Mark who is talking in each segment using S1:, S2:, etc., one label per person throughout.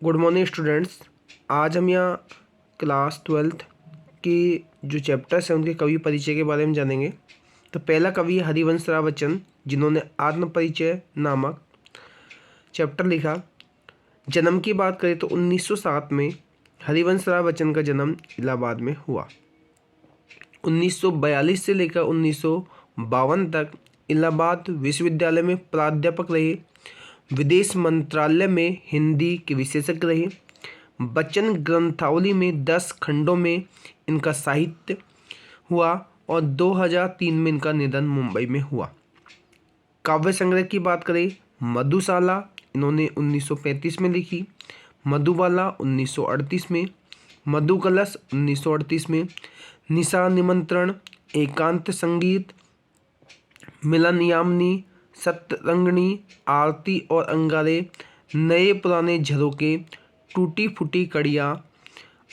S1: Good morning students. आज हम यहाँ क्लास 12th के जो चैप्टर्स हैं उनके कवि परिचय के बारे में जानेंगे। तो पहला कवि हरिवंश राय बच्चन, जिन्होंने आत्म परिचय नामक चैप्टर लिखा। जन्म की बात करें तो 1907 में हरिवंश राय बच्चन का जन्म इलाहाबाद में हुआ। 1942 से लेकर 1952 तक इलाहाबाद विश्वविद्यालय में प्राध्यापक रहे। विदेश मंत्रालय में हिंदी के विशेषज्ञ रहे। बच्चन ग्रंथावली में 10 खंडों में इनका साहित्य हुआ और 2003 में इनका निधन मुंबई में हुआ। काव्य संग्रह की बात करें, मधुशाला इन्होंने 1935 में लिखी, मधुबाला 1938 में, मधुकलश 1938 में, निशा निमंत्रण, एकांत संगीत, मिलन यामिनी, सतरंगिणी, आरती और अंगारे, नए पुराने झरोके, टूटी फूटी कड़ियाँ,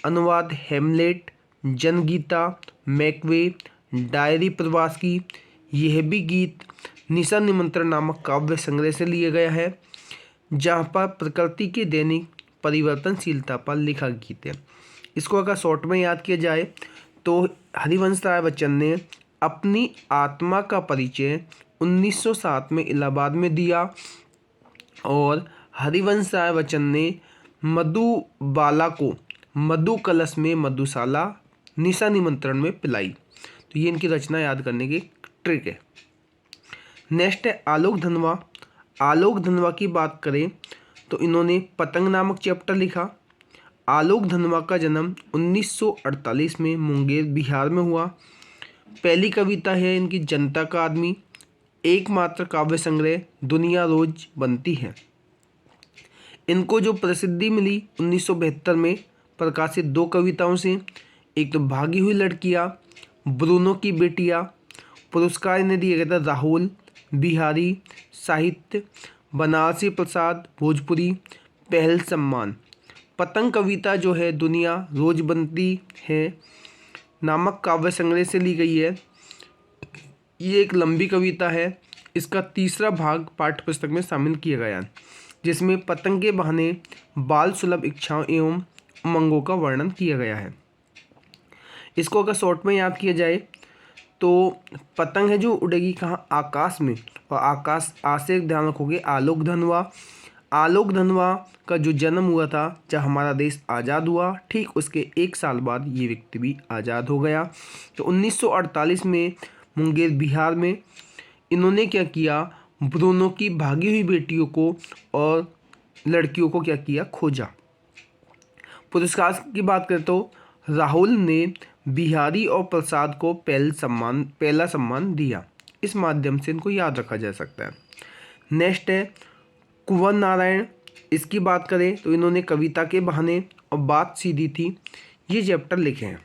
S1: अनुवाद हेमलेट, जनगीता, मैकवे, डायरी प्रवास की, यह भी गीत निशा निमंत्रण नामक काव्य संग्रह से लिया गया है, जहाँ पर प्रकृति के दैनिक परिवर्तनशीलता पर लिखा गीत है। इसको अगर शॉर्ट में याद किया जाए तो हरिवंश राय बच्चन ने अपनी आत्मा का परिचय 1907 में इलाहाबाद में दिया और हरिवंश राय बच्चन ने मधुबाला को मधु कलश में मधुशाला, निशा निमंत्रण में पिलाई। तो ये इनकी रचना याद करने की ट्रिक है। नेक्स्ट है आलोक धनवा। आलोक धनवा की बात करें तो इन्होंने पतंग नामक चैप्टर लिखा। आलोक धनवा का जन्म 1948 में मुंगेर बिहार में हुआ। पहली कविता है इनकी जनता का आदमी। एकमात्र काव्य संग्रह दुनिया रोज बनती है। इनको जो प्रसिद्धि मिली 1972 में प्रकाशित 2 कविताओं से, एक तो भागी हुई लड़कियां, ब्रूनो की बेटियां। पुरस्कार इन्हें दिया गया था राहुल बिहारी साहित्य, बनारसी प्रसाद भोजपुरी पहल सम्मान। पतंग कविता जो है दुनिया रोज बनती है नामक काव्य संग्रह से ली गई है। ये एक लंबी कविता है। इसका तीसरा भाग पाठ्य पुस्तक में शामिल किया गया है, जिसमें पतंग के बहाने बाल सुलभ इच्छाओं एवं उमंगों का वर्णन किया गया है। इसको अगर शॉर्ट में याद किया जाए तो पतंग है जो उड़ेगी कहाँ, आकाश में, और आकाश आज से ध्यान रखोगे आलोक धनवा। आलोक धनवा का जो जन्म हुआ था जब हमारा देश आज़ाद हुआ, ठीक उसके 1 साल बाद ये व्यक्ति भी आज़ाद हो गया। तो 1948 में मुंगेर बिहार में इन्होंने क्या किया, ब्रूनो की भागी हुई बेटियों को और लड़कियों को क्या किया, खोजा। पुरस्कार की बात करें तो राहुल ने बिहारी और प्रसाद को पहला सम्मान दिया। इस माध्यम से इनको याद रखा जा सकता है। नेक्स्ट है कुंवर नारायण। इसकी बात करें तो इन्होंने कविता के बहाने और बात सीधी थी ये चैप्टर लिखे हैं।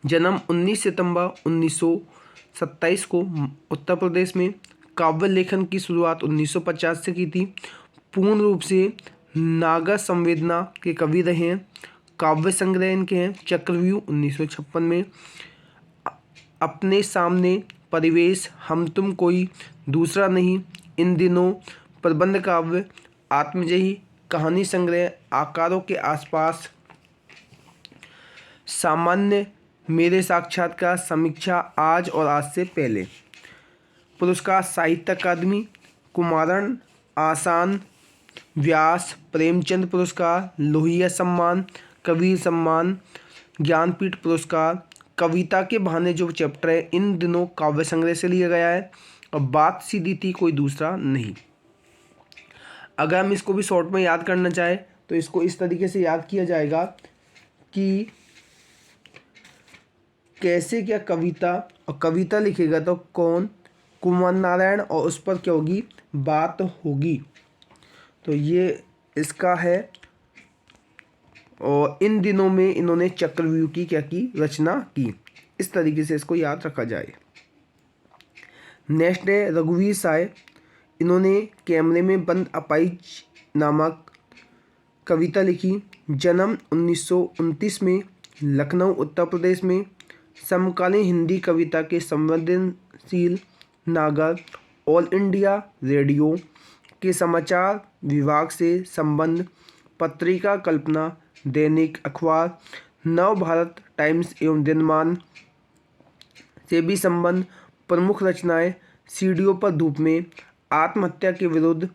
S1: जन्म 19 सितंबर 1927 को उत्तर प्रदेश में। काव्य लेखन की शुरुआत 1950 से की थी। पूर्ण रूप से नागा संवेदना के कवि रहे हैं। काव्य संग्रह इनके हैं चक्रव्यूह 1956 में, अपने सामने, परिवेश, हम तुम कोई दूसरा नहीं, इन दिनों, प्रबंध काव्य, आत्मजयी, कहानी संग्रह, आकारों के आसपास, सामान्य, मेरे साक्षात्कार, समीक्षा, आज और आज से पहले। पुरस्कार साहित्य अकादमी, कुमारण, आसान, व्यास, प्रेमचंद पुरस्कार, लोहिया सम्मान, कबीर सम्मान, ज्ञानपीठ पुरस्कार। कविता के बहाने जो चैप्टर है इन दिनों काव्य संग्रह से लिया गया है और बात सीधी थी कोई दूसरा नहीं। अगर हम इसको भी शॉर्ट में याद करना चाहे तो इसको इस तरीके से याद किया जाएगा कि कैसे क्या कविता, और कविता लिखेगा तो कौन, कुंवर नारायण, और उस पर क्या होगी, बात होगी। तो ये इसका है। और इन दिनों में इन्होंने चक्रव्यूह की क्या की, रचना की। इस तरीके से इसको याद रखा जाए। नेक्स्ट है रघुवीर साय। इन्होंने कैमरे में बंद अपाइज नामक कविता लिखी। जन्म 1929 में लखनऊ उत्तर प्रदेश में। समकालीन हिंदी कविता के संवेदनशील नागर, ऑल इंडिया रेडियो के समाचार विभाग से संबंध, पत्रिका कल्पना, दैनिक अखबार, नव भारत टाइम्स एवं दिनमान से भी संबंध, प्रमुख रचनाएं, सीढ़ियों पर धूप में, आत्महत्या के विरुद्ध,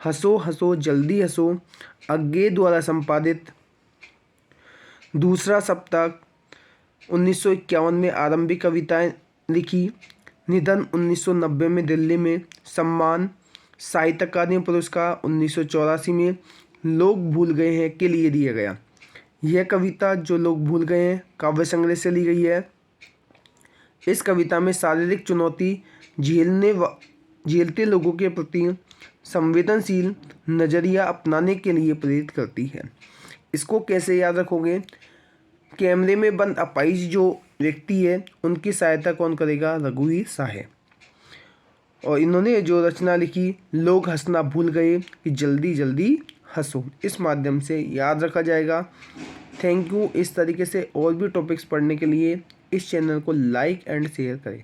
S1: हंसो हंसो जल्दी हंसो, अज्ञे द्वारा संपादित, दूसरा सप्ताह, 1951 में आरंभिक कविताएं लिखी, निधन 1990 में दिल्ली में, सम्मान, साहित्य अकादमी पुरस्कार 1984 में, लोग भूल गए हैं के लिए दिया गया। यह कविता जो लोग भूल गए हैं काव्य संग्रह से ली गई है। इस कविता में शारीरिक चुनौती झेलते लोगों के प्रति संवेदनशील नज़रिया अपनाने के लिए प्रेरित करती है। इसको कैसे याद रखोगे? कैमरे में बंद अपाहिज जो व्यक्ति है उनकी सहायता कौन करेगा? रघुवीर साहे। और इन्होंने जो रचना लिखी, लोग हंसना भूल गए कि जल्दी जल्दी हंसो, इस माध्यम से याद रखा जाएगा। Thank you. इस तरीके से और भी टॉपिक्स पढ़ने के लिए इस चैनल को लाइक एंड शेयर करें।